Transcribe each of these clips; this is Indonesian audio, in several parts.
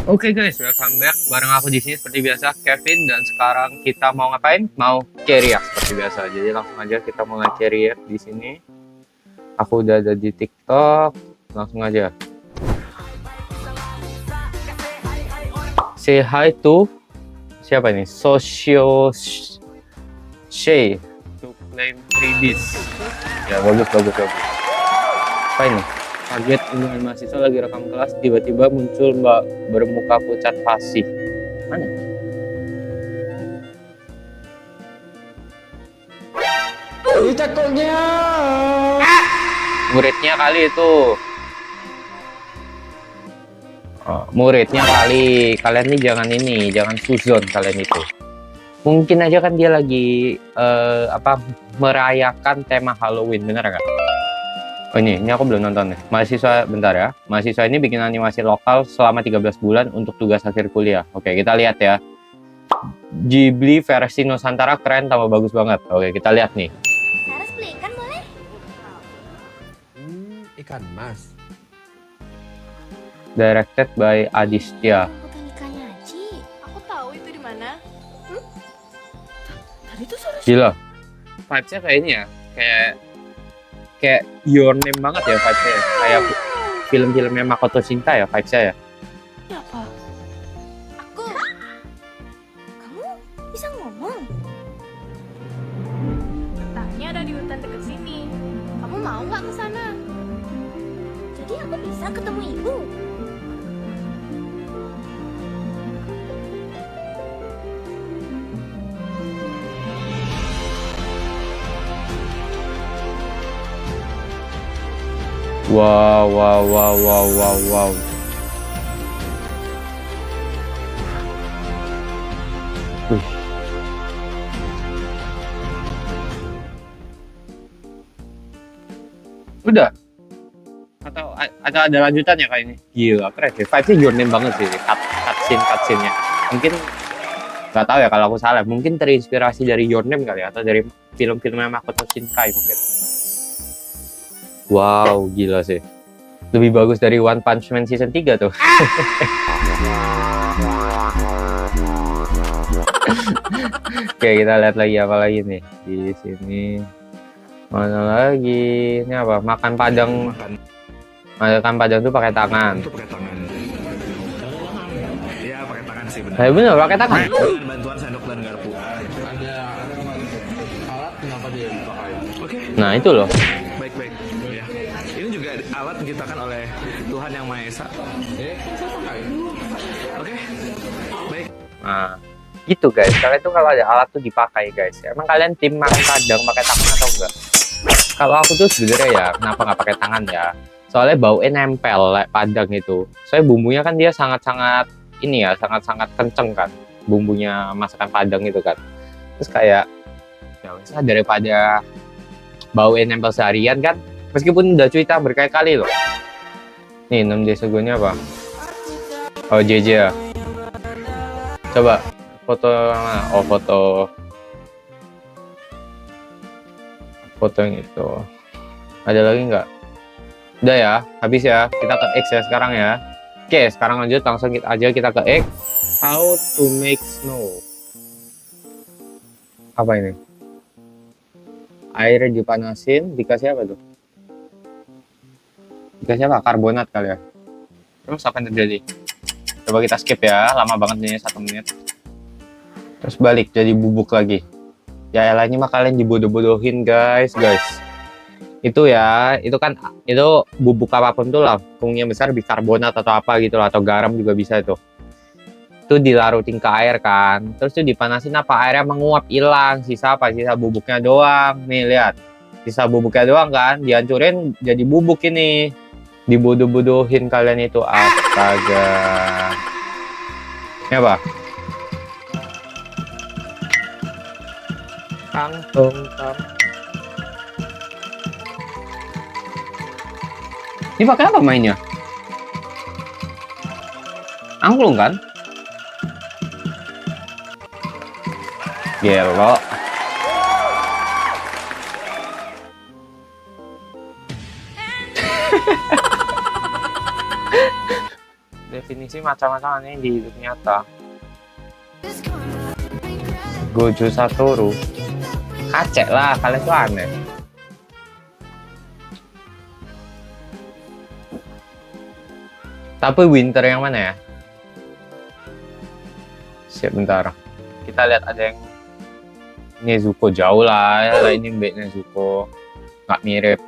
Oke guys, welcome back. Bareng aku di sini seperti biasa, Kevin, dan sekarang kita mau ngapain? Mau ceria seperti biasa. Jadi langsung aja kita mulai ceria di sini. Aku udah ada di TikTok, langsung aja. Say hi to siapa ini? Socio Shay to claim freebies. Ya bagus. Apa ini? Kaget undangan mahasiswa lagi rekam kelas, tiba-tiba muncul mbak bermuka pucat fasih. Mana? Ini cekoknya. Muridnya kali itu. Oh, muridnya kali. Kalian nih jangan suzon kalian itu. Mungkin aja kan dia lagi merayakan tema Halloween, bener nggak? Oh ini aku belum nonton nih. Mahasiswa, bentar ya. Mahasiswa ini bikin animasi lokal selama 13 bulan untuk tugas akhir kuliah. Oke, kita lihat ya. Ghibli versi Nusantara keren, tambah bagus banget. Oke, kita lihat nih. Saras beli ikan boleh? Ikan mas. Directed by Aditya. Bukan ikannya Aji. Aku tahu itu di mana. Tadi tuh Saras. Gila. Vibes-nya kayak ini ya. Kayak Your Name banget ya vibes-nya. Kayak film-filmnya Makoto Shinkai ya vibes-nya ya. Apa? Aku. Kamu bisa ngomong? Katanya ada di hutan dekat sini. Kamu mau nggak ke sana? Jadi aku bisa ketemu ibu? Wow. Wih. Udah? Atau ada lanjutannya kayak ini? Gila, keren sih. Vibes-nya Your Name banget sih. Cutscene-nya. Mungkin nggak tahu ya kalau aku salah. Mungkin terinspirasi dari Your Name kali ya, atau dari film-filmnya Makoto Shinkai mungkin. Wow, gila sih. Lebih bagus dari One Punch Man season 3 tuh. Oke, kita lihat lagi apa lagi nih di sini. Mana lagi? Ini apa? Makan padang. Makan padang tuh pakai tangan. Itu pakai tangan. Iya, pakai tangan sih benar. Bener, pakai tangan. Dengan bantuan sendok dan garpu. Ada alat kenapa dia dipakai? Oke, Nah, itu loh. baik. Ya. Ini juga alat diciptakan oleh Tuhan Yang Maha Esa. Oke, baik. Nah, gitu guys. Kalian tuh kalau ada alat tuh dipakai guys. Emang kalian tim makan padang pakai tangan atau enggak? Kalau aku tuh sebenarnya ya, kenapa nggak pakai tangan ya? Soalnya baunya nempel padang itu. Soalnya bumbunya kan dia sangat-sangat ini ya, sangat-sangat kenceng kan. Bumbunya masakan padang itu kan. Terus kayak ya wes lah, daripada baunya nempel seharian kan. Meskipun udah cuci berkali-kali loh. Nih, 6D segunya apa? Oh, JJ ya. Coba foto mana? Oh, foto yang itu. Ada lagi nggak? Udah ya, habis ya. Kita ke X ya sekarang ya. Oke, sekarang lanjut langsung kita ke X. How to make snow. Apa ini? Air dipanasin, dikasih apa tuh? Dikasih apa? Karbonat kali ya. Terus apa yang terjadi? Coba kita skip ya, lama banget nih 1 menit. Terus balik jadi bubuk lagi. Ya elahnya mah kalian dibodoh-bodohin guys. Itu ya, itu bubuk apapun tuh lah, kemungkinan besar bikarbonat atau apa gitu lah, atau garam juga bisa itu. Itu dilarutin ke air kan, terus tuh dipanasin apa airnya menguap, hilang, sisa apa? Sisa bubuknya doang. Nih lihat, sisa bubuknya doang kan, dihancurin jadi bubuk ini. Dibodoh-bodohin kalian itu, astaga. Ini apa? Kangkung. Ini pakai apa mainnya? Angklung kan? Gelo. definisi macam-macam aneh di hidup nyata. Gojo Satoru. Kacek lah, kalian tuh aneh. Tapi winter yang mana ya? Siap bentar. Kita lihat ada yang Nezuko jauh lah. Ya, ini Mbak Nezuko. Nggak mirip.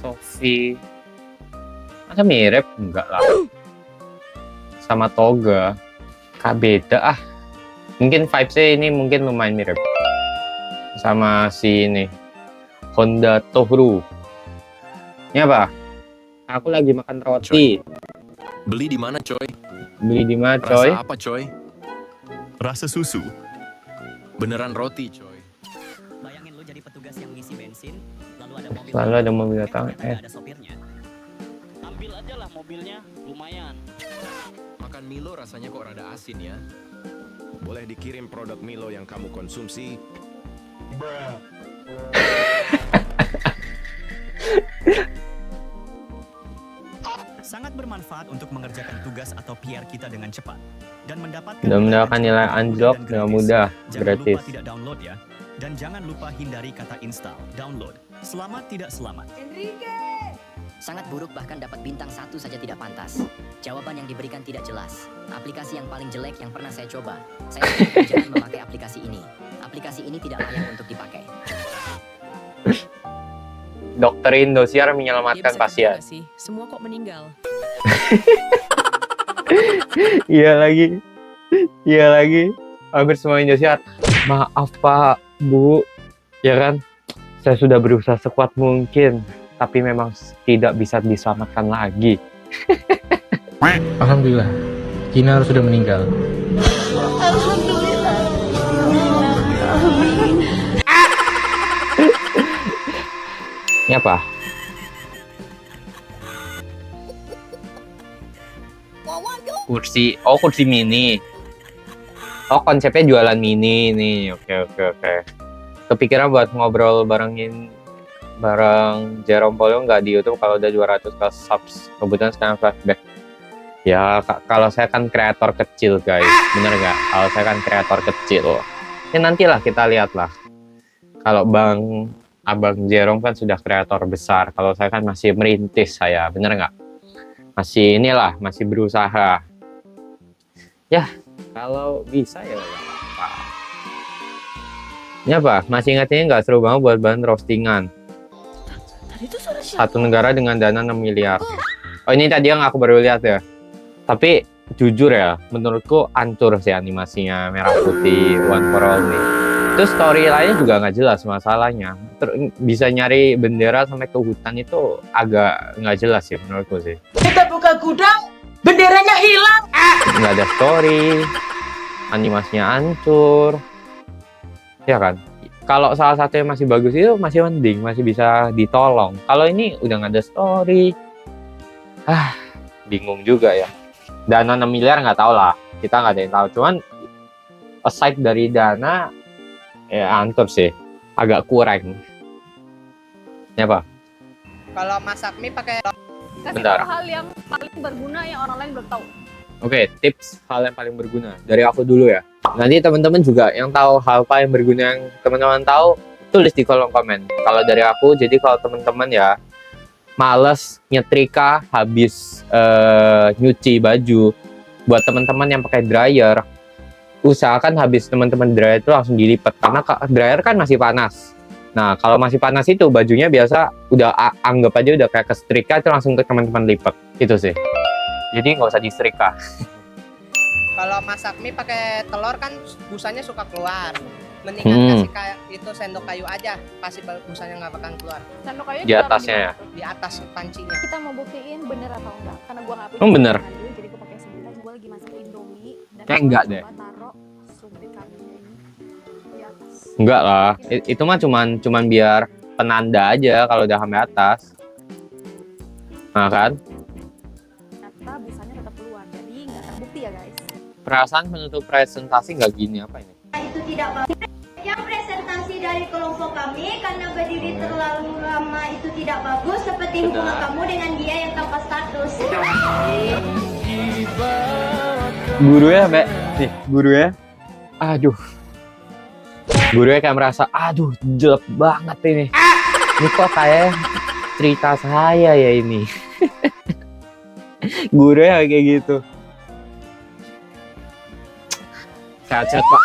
Sophie. Masa mirip? Enggak lah. Sama Toga. Kak beda ah. Mungkin vibes-nya ini mungkin lumayan mirip. Sama si ini. Honda Tohru. Ini apa? Aku lagi makan roti. Beli di mana, coy? Beli di mana, coy? Rasa apa, coy? Rasa susu. Beneran roti, coy. Bayangin lu jadi petugas yang ngisi bensin, lalu ada mobil. Lalu ada mobil datang. Ternyata ada sopirnya. Ambil aja lah mobilnya, lumayan. Makan Milo rasanya kok rada asin ya. Boleh dikirim produk Milo yang kamu konsumsi? Sangat bermanfaat untuk mengerjakan tugas atau PR kita dengan cepat dan mendapatkan Nilai anjlok dengan mudah, Jangan gratis. lupa tidak download ya. Dan jangan lupa hindari kata install, download. Selamat tidak selamat. Sangat buruk, bahkan dapat bintang 1 saja tidak pantas. Jawaban yang diberikan tidak jelas. Aplikasi yang paling jelek yang pernah saya coba. Saya sarankan jangan memakai aplikasi ini. Aplikasi ini tidak layak untuk dipakai. Dokter Indosiar menyelamatkan pasien. Semua kok meninggal. Iya lagi. Hampir semua Indosiar. Maaf Pak, Bu. Ya kan? Saya sudah berusaha sekuat mungkin. Tapi memang tidak bisa diselamatkan lagi. Alhamdulillah, Kinar sudah meninggal. Ini apa? Kursi. Oh, kursi mini. Oh, konsepnya jualan mini nih. Oke. Kepikiran buat ngobrol bareng Jerome Paulo nggak di YouTube kalau udah 200 ke subs. Kebetulan sekarang flashback. Ya, kalau saya kan kreator kecil, guys. Bener nggak? Kalau saya kan kreator kecil. Ya nantilah kita lihat lah. Kalau Abang Jerome kan sudah kreator besar. Kalau saya kan masih merintis saya. Bener nggak? Masih berusaha. Ya, kalau bisa ya apa. Ini apa? Masih ingat ini nggak seru banget buat bahan roastingan. Satu negara dengan dana 6 miliar. Oh, ini tadi yang aku baru lihat ya. Tapi jujur ya, menurutku hancur sih animasinya Merah Putih One for All nih. Terus story-nya juga nggak jelas masalahnya. Bisa nyari bendera sampai ke hutan itu agak nggak jelas sih menurutku sih. Kita buka gudang, benderanya hilang. Nggak ada story, animasinya hancur. Ya kan? Kalau salah satu yang masih bagus itu masih mending, masih bisa ditolong. Kalau ini udah nggak ada story. Bingung juga ya. Dana 6 miliar nggak tahu lah. Kita nggak ada yang tahu. Cuman aside dari dana, ya hancur sih. Agak kurang. Ini apa? Kalau masak mie pakai Kasih Bentar. tahu hal yang paling berguna yang orang lain belum tahu. Oke, tips hal yang paling berguna dari aku dulu ya. Nanti teman-teman juga yang tahu hal apa yang berguna yang teman-teman tahu, tulis di kolom komen. Kalau dari aku, jadi kalau teman-teman ya males nyetrika habis nyuci baju, buat teman-teman yang pakai dryer, usahakan habis teman-teman dryer itu langsung dilipat karena dryer kan masih panas. Nah, kalau masih panas itu bajunya biasa udah anggap aja udah kayak kesetrika, itu langsung ke teman-teman lipat. Itu sih. Jadi nggak usah disetrika. kalau masak mie pakai telur kan busanya suka keluar. Mendingan kasih kayak itu sendok kayu aja, pasti busanya nggak bakal keluar. Sendok kayu Di atasnya ya? Di atas pancinya. Kita mau buktiin bener atau enggak, karena gua nggak Bener. jadi gua pakai sebutan. Gua lagi masak indomie dan Kayak enggak gua deh. taruh subit kambingnya ini di atas. Enggak lah. Itu mah cuman biar penanda aja kalau udah sampai atas. Nah kan? Ternyata busanya tetap keluar, jadi nggak terbukti ya guys. Perasaan penutup presentasi nggak gini apa ini? Itu tidak bagus. Yang presentasi dari kelompok kami karena berdiri terlalu lama itu tidak bagus seperti hubungan kamu dengan dia yang tanpa status. Gurunya sampai nih, gurunya. Aduh. Gurunya kayak merasa, aduh, jelek banget ini. Ini kok kayak cerita saya ya ini. Gurunya kayak gitu. Sehat-sehat, Pak.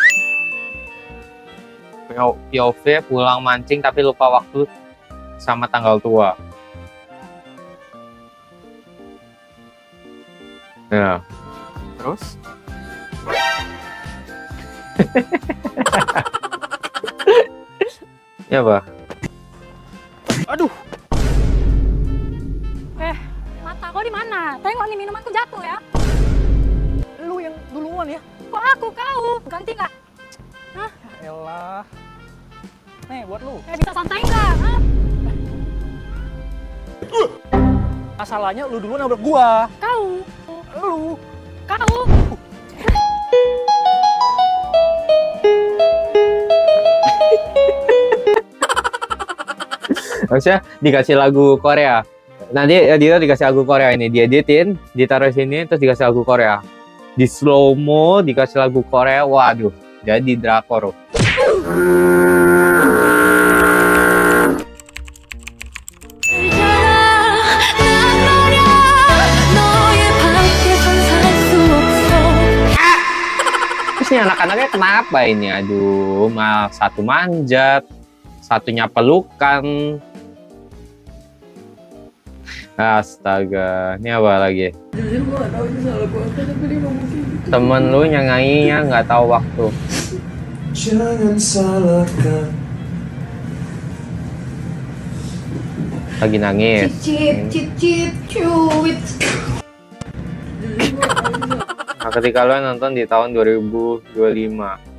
POV pulang mancing tapi lupa waktu sama tanggal tua. Nah, terus? Ya, Pak. Aduh. Mata kau di mana? Tengok nih minumanku jatuh ya. Lu yang duluan ya. Kok aku kau? Ganti nggak? Hah? Ya elah. Nih buat lu. Bisa santai nggak? Masalahnya lu duluan nabrak gua. Kau. Lu. Kau. Maksudnya dikasih lagu Korea. Nanti dia dikasih lagu Korea ini, dieditin, ditaruh sini, terus dikasih lagu Korea. Di slow mo dikasih lagu Korea, waduh, jadi drakor. Terus ini anak-anaknya kenapa ini? Aduh, satu manjat, satunya pelukan. Astaga, ini apa lagi? Temen lu nyanyinya nggak tahu waktu. Jangan salahkan. Lagi nangis. Cicip, cuit. Nah, ketika lu nonton di tahun 2025.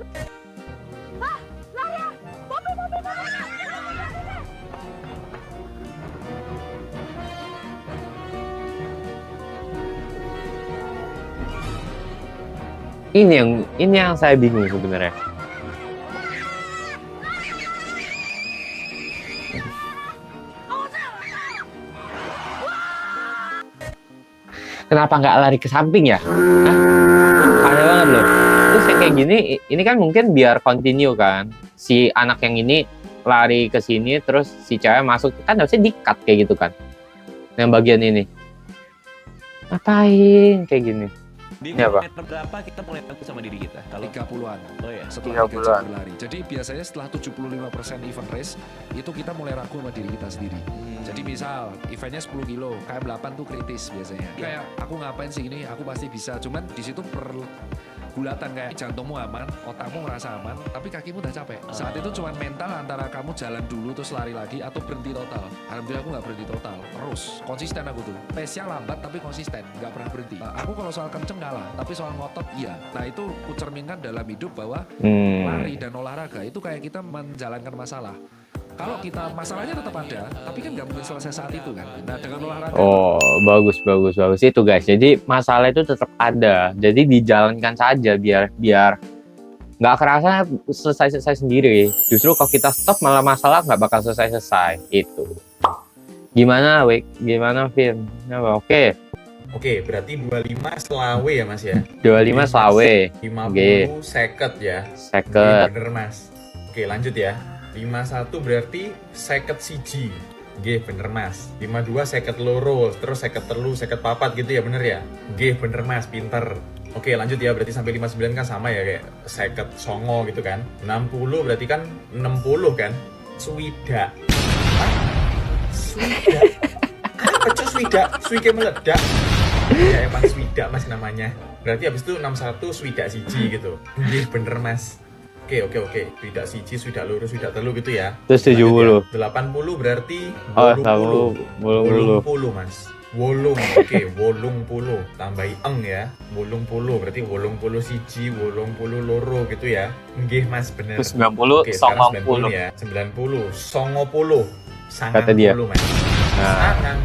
Ini yang saya bingung sebenarnya. Kenapa nggak lari ke samping ya? Hah? Aneh banget loh. Terus yang kayak gini, ini kan mungkin biar continue kan. Si anak yang ini lari ke sini, terus si cewek masuk, kan harusnya di-cut kayak gitu kan. Yang bagian ini. Ngapain kayak gini? Di Ya, Pak. meter berapa kita mulai takut sama diri kita? Kalau 30-an. Oh ya. Setelah 30-an. 3 jam berlari. Jadi biasanya setelah 75% event race itu kita mulai ragu sama diri kita sendiri. Jadi misal eventnya 10 kilo, KM8 tuh kritis biasanya. Kayak aku ngapain sih ini? Aku pasti bisa. Cuman di situ pergulatan kayak jantungmu aman, otakmu merasa aman, tapi kakimu udah capek. Saat itu cuman mental antara kamu jalan dulu terus lari lagi atau berhenti total. Alhamdulillah aku nggak berhenti total. Terus konsisten aku tuh. Pace-nya lambat tapi konsisten, nggak pernah berhenti. Aku kalau soal kenceng kalah, tapi soal ngotot iya. Nah itu kucerminkan dalam hidup bahwa lari dan olahraga itu kayak kita menjalankan masalah. Kalau kita masalahnya tetap ada, tapi kan nggak mungkin selesai saat itu kan. Nah dengan olahraga. Oh, bagus itu guys. Jadi masalah itu tetap ada. Jadi dijalankan saja biar nggak kerasa selesai sendiri. Justru kalau kita stop malah masalah nggak bakal selesai. Itu. Gimana, Wik? Gimana, Vin? Oke. Oke, berarti 25 selawe ya Mas ya? 25 selawe. 50 seket ya? Seket. Oke, bener Mas. Oke, lanjut ya. 51 berarti seket siji. Nggih, bener Mas. 52 seket loro, terus seket telu, seket papat gitu ya, bener ya? Nggih, bener Mas, pinter. Oke, lanjut ya, berarti sampai 59 kan sama ya, kayak seket songo gitu kan. 60 berarti kan 60 kan? Swida. Swida? Apa cok swida? Swike meledak? Ya emang swida Mas namanya. Berarti habis itu 61 swida siji gitu. Nggih, bener Mas. Oke. Swida siji, swida loro, swida telu gitu ya. Terus 70. Ya. 80 berarti 80 Mas. Wolung, oke, wolung puluh. Tambahi eng ya. Wolung puluh berarti wolung puluh siji, wolung puluh loro gitu ya. Nggih Mas, bener. Terus 90, oke, sekarang 90 ya. 90, 90. Kata dia. Mas. Nah.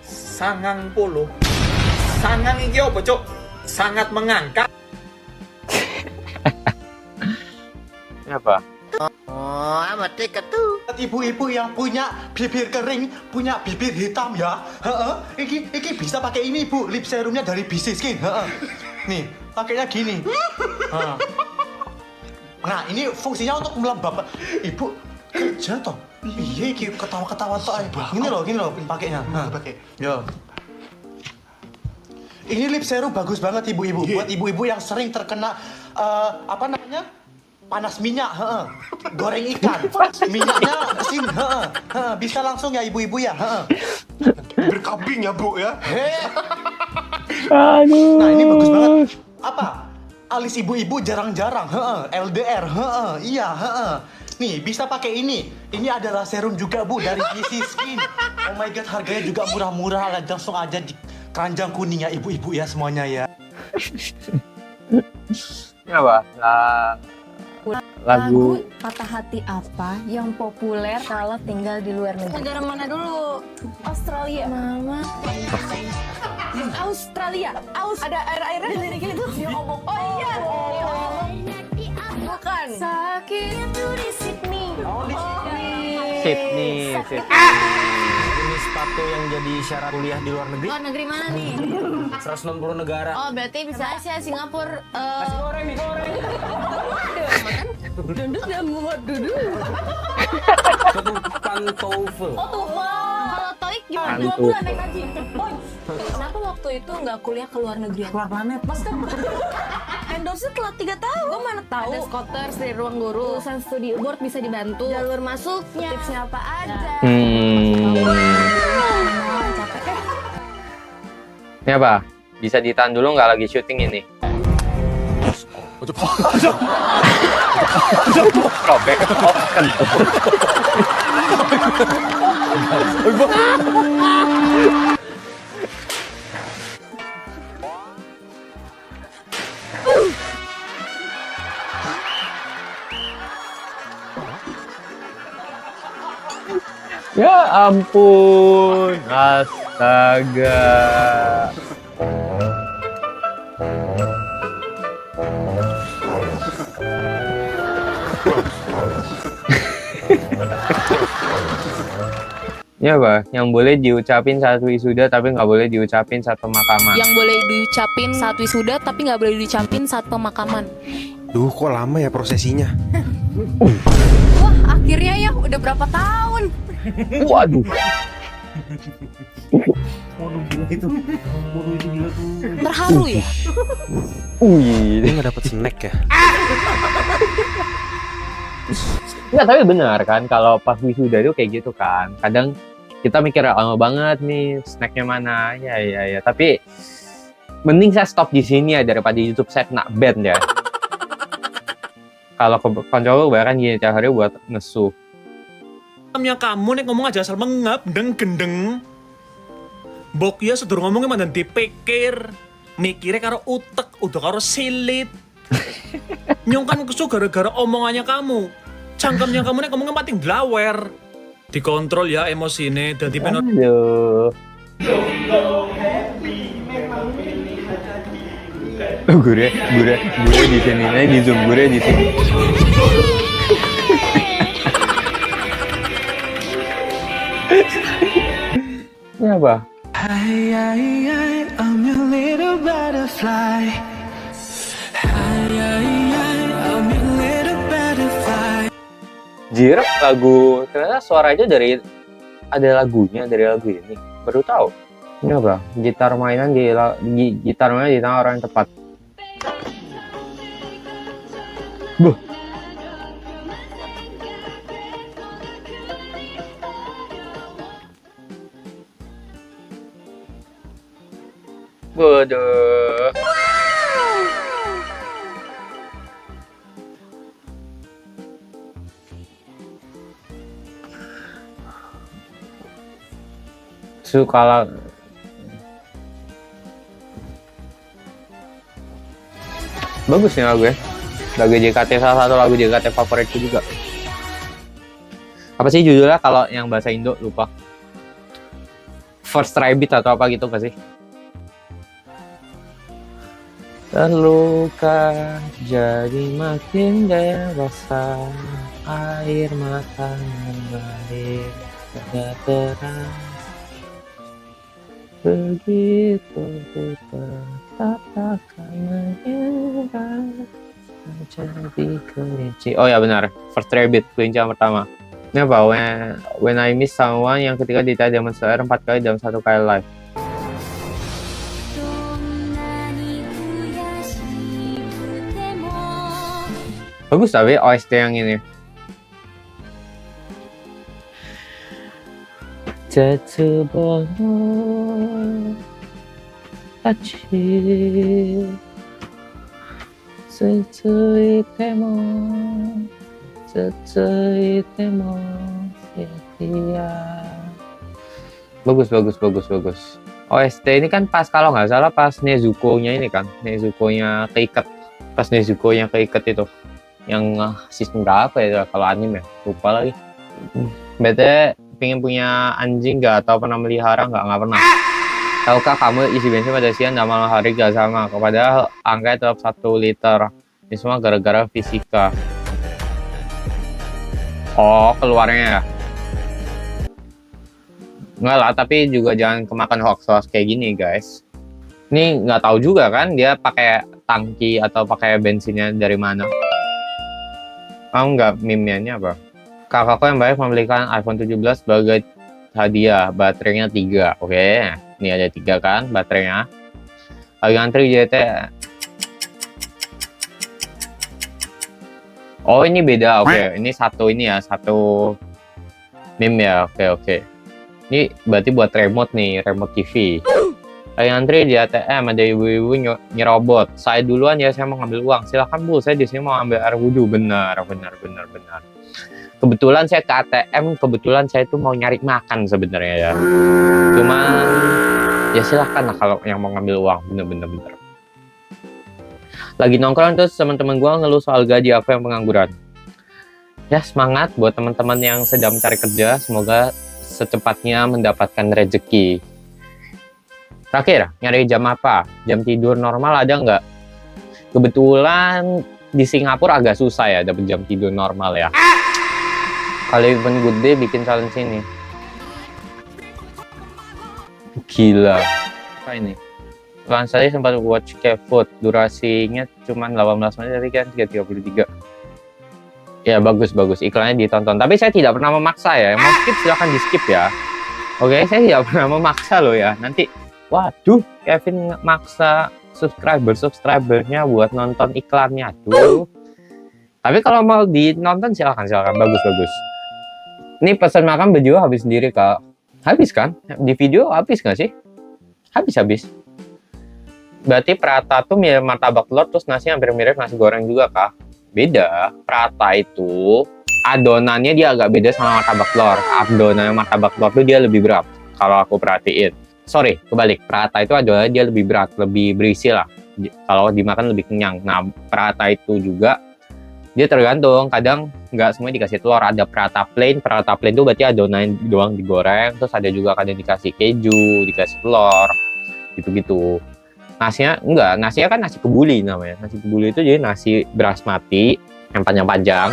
Sangang puluh. Sangang iki apa, Cuk? Sangat mengangkat. Ini apa? Oh, amat dekat tuh. Ibu-ibu yang punya bibir kering, punya bibir hitam ya. Iki bisa pakai ini, Bu. Lip serumnya dari BC Skin. Nih, pakainya gini. Nah, ini fungsinya untuk melembab. Ibu kerja toh. Iya, iki ketawa-ketawa toh. Gini loh pakainya. Pakai. Yo. Ini lip serum bagus banget ibu-ibu. Buat ibu-ibu yang sering terkena panas minyak, goreng ikan, minyaknya asin, bisa langsung ya ibu-ibu ya. Berkambing ya Bu ya. Aduh. Nah ini bagus banget. Apa? Alis ibu-ibu jarang-jarang, LDR, iya, Nih bisa pakai ini. Ini adalah serum juga Bu dari BC Skin. Oh my god, harganya juga murah-murah. Langsung aja di keranjang kuning ya ibu-ibu ya semuanya ya. Ini apa? Lagu Patah Hati apa yang populer kalau tinggal di luar negeri? Negara mana dulu? Australia. Mama. Australia. Ada air-airnya di lirik itu. Oh iya. Bukan. Sakit itu di Sydney. Sydney. Ini sepatu yang jadi syarat kuliah di luar negeri. Luar negeri mana nih? 160 negara. Oh, berarti bisa Asia, Singapura. Kasih goreng, digoreng. Duduk dan muat duduk. Pantofel. Oh, TOEFL. Kalau TOEIC gimana? 2 bulan naik haji. Kenapa waktu itu nggak kuliah ke luar negeri? Keluar planet. Mas kan endorse telat 3 tahun. Gue mana tahu. Ada skoters dari ruang guru. Urusan studi board bisa dibantu. Jalur masuknya. Tipsnya apa aja. Ini apa? Bisa ditahan dulu nggak lagi syuting ini? Robek. Ya ampun, astaga. Ya apa? Yang boleh diucapin saat wisuda tapi nggak boleh diucapin saat pemakaman. Yang boleh diucapin saat wisuda tapi nggak boleh diucapin saat pemakaman. Duh, kok lama ya prosesinya? Wah, akhirnya ya udah berapa tahun? Waduh. Waduh, gila itu. Waduh, itu gila tuh. Terharu ya? Dia nggak dapet snack ya? Enggak, tapi benar kan kalau pas wisuda itu kayak gitu kan. Kadang kita mikir lama banget nih snacknya mana. Ya. Tapi mending saya stop di sini ya daripada YouTube saya kena ban ya. Kalau konco bahkan gini tiap hari buat nesu. Kamu nih ngomong aja asal mengap, gendeng. Bok ya sedur ngomongnya mandan dipikir. Mikirnya karo utek, udah karo silit. Nyong kan kesu gara-gara omongannya kamu. Cangkemnya kamu nih ngomongnya mati glawer. Dikontrol ya emosine dadi penot. Aduh. Gure di sini nih, di zoom gure di sini. Ini apa? I'm your little butterfly. I'm your little butterfly. Jirep lagu, ternyata suaranya dari ada lagunya dari lagu ini. Baru tahu. Ini apa? Gitar mainan di tangan orang yang tepat. Buh. Waduh. Suka bagus nih lagu ya. Lagu JKT, salah satu lagu JKT favoritku juga. Apa sih judulnya kalau yang bahasa Indo, lupa. First Rabbit atau apa gitu gak sih? Terluka jadi makin dewasa, air mata mengalir tidak terang. Begitu ku katakan menyerah jadi kelinci. Oh ya benar, First Rabbit, kelinci yang pertama. Ini apa? When I miss someone, yang ketiga di Demon Slayer 4 kali dalam 1 kali live. Bagus tapi OST yang ini. Tetsubono tachi tsuitemo setia. Bagus. OST ini kan pas, kalau nggak salah pas Nezuko-nya ini kan, Nezuko-nya keikat. Pas Nezuko-nya keikat itu. Yang season berapa ya kalau anime ya? Lupa lagi. BT pengen punya anjing nggak atau pernah melihara nggak pernah. Tahukah kamu isi bensin pada siang dan malam hari gak sama? Kepada angka tetap 1 liter. Ini semua gara-gara fisika. Oh, keluarnya ya? Enggak lah, tapi juga jangan kemakan hoax kayak gini guys. Ini nggak tahu juga kan dia pakai tangki atau pakai bensinnya dari mana. Kamu nggak meme-nya apa? Kakakku yang baik membelikan iPhone 17 sebagai hadiah, baterainya 3. Oke, ini ada 3 kan baterainya. Lagi antri JT. Oh ini beda, oke. Ini satu ini ya, satu meme ya, oke. Ini berarti buat remote nih, remote TV. Lagi antri di ATM, ada ibu-ibu nyerobot. Saya duluan ya, saya mau ngambil uang. Silakan Bu, saya di sini mau ambil air wudhu. Benar. Kebetulan saya ke ATM, kebetulan saya tuh mau nyari makan sebenarnya ya. Cuman ya silakan lah kalau yang mau ngambil uang, bener. Lagi nongkrong terus teman-teman gua ngeluh soal gaji aku yang pengangguran. Ya semangat buat teman-teman yang sedang mencari kerja, semoga secepatnya mendapatkan rezeki. Terakhir, nyari jam apa? Jam tidur normal ada nggak? Kebetulan di Singapura agak susah ya dapet jam tidur normal ya. Kali Even Good Day bikin challenge ini. Gila. Apa ini? Lawan saya sempat watch K-Food. Durasinya cuma 18 menit tapi kan 3:33. Ya bagus. Iklannya ditonton. Tapi saya tidak pernah memaksa ya. Yang mau skip silahkan di skip ya. Oke, saya tidak pernah memaksa loh ya. Nanti, waduh, Kevin maksa subscribernya buat nonton iklannya. Aduh. Tapi kalau mau dinonton silakan. Bagus. Ini pesan makan baju habis sendiri kak. Habis kan? Di video habis nggak sih? Habis. Berarti prata tuh mirip martabak telur, terus nasinya hampir mirip nasi goreng juga kak. Beda. Prata itu adonannya dia agak beda sama martabak telur. Adonannya martabak telur tuh dia lebih berat. Kalau aku perhatiin. Sorry, kebalik. Prata itu adonannya dia lebih berat, lebih berisi lah. Kalau dimakan lebih kenyang. Nah, prata itu juga dia tergantung, kadang nggak semuanya dikasih telur, ada prata plain itu berarti adonan doang digoreng, terus ada juga kadang dikasih keju, dikasih telur, gitu-gitu. Nasinya kan nasi kebuli namanya. Nasi kebuli itu jadi nasi basmati yang panjang-panjang,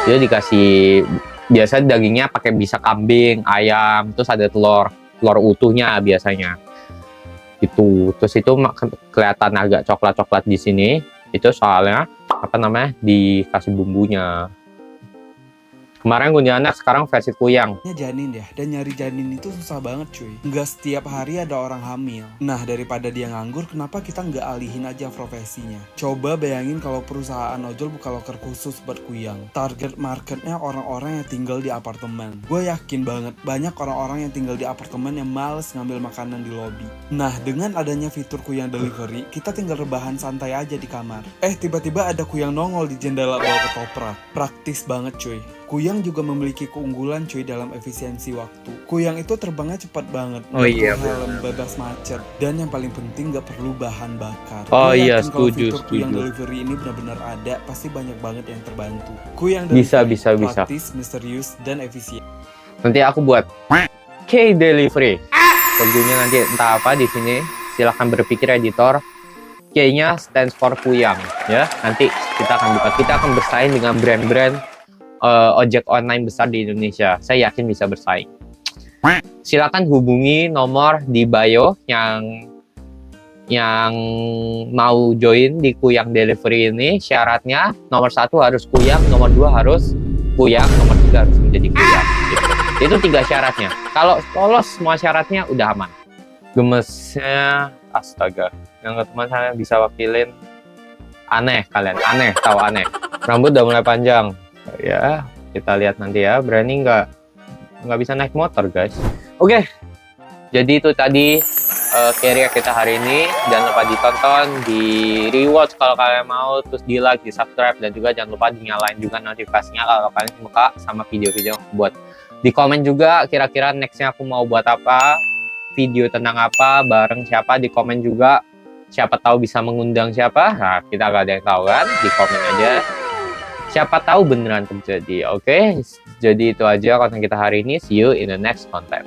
dia dikasih, biasa dagingnya pakai bisa kambing, ayam, terus ada telur utuhnya biasanya, gitu. Terus itu kelihatan agak coklat di sini, itu soalnya dikasih bumbunya. Kemarin kuntilanak, sekarang versi kuyang. Janin ya, dan nyari janin itu susah banget cuy. Nggak setiap hari ada orang hamil. Nah, daripada dia nganggur, kenapa kita nggak alihin aja profesinya? Coba bayangin kalau perusahaan ojol buka loker khusus buat kuyang. Target marketnya orang-orang yang tinggal di apartemen. Gue yakin banget banyak orang-orang yang tinggal di apartemen yang males ngambil makanan di lobi. Nah, dengan adanya fitur kuyang delivery, kita tinggal rebahan santai aja di kamar. Tiba-tiba ada kuyang nongol di jendela bawa ketoprak. Praktis banget cuy. Kuyang juga memiliki keunggulan cuy dalam efisiensi waktu. Kuyang itu terbangnya cepat banget. Oh iya, helm, bebas macet. Dan yang paling penting gak perlu bahan bakar. Oh iya, setuju. Kuyang delivery ini benar-benar ada, pasti banyak banget yang terbantu. Kuyang delivery bisa. praktis, misterius, dan efisien. Nanti aku buat K-Delivery. Logonya nanti entah apa di sini. Silahkan berpikir editor. K-nya stands for Kuyang ya. Nanti kita akan bersaing dengan brand-brand ojek online besar di Indonesia. Saya yakin bisa bersaing. Silakan hubungi nomor di bio yang mau join di Kuyang Delivery ini. Syaratnya nomor 1 harus Kuyang, nomor 2 harus Kuyang, nomor 3 harus menjadi Kuyang gitu. Itu 3 syaratnya. Kalau lolos semua syaratnya udah aman. Gemesnya astaga, yang teman saya bisa wakilin. Aneh kalian, aneh, tahu aneh. Rambut udah mulai panjang ya, kita lihat nanti ya. Berani nggak bisa naik motor guys. Oke, jadi itu tadi carrier kita hari ini. Jangan lupa ditonton, di rewatch kalau kalian mau, terus di like, di subscribe, dan juga jangan lupa dinyalain juga notifikasinya kalau kalian suka sama video-video yang aku buat. Di komen juga kira-kira nextnya aku mau buat apa, video tentang apa, bareng siapa. Di komen juga, siapa tahu bisa mengundang siapa. Nah, kita gak ada yang tahu kan, di komen aja. Siapa tahu beneran terjadi. Oke, jadi itu aja konten kita hari ini. See you in the next content.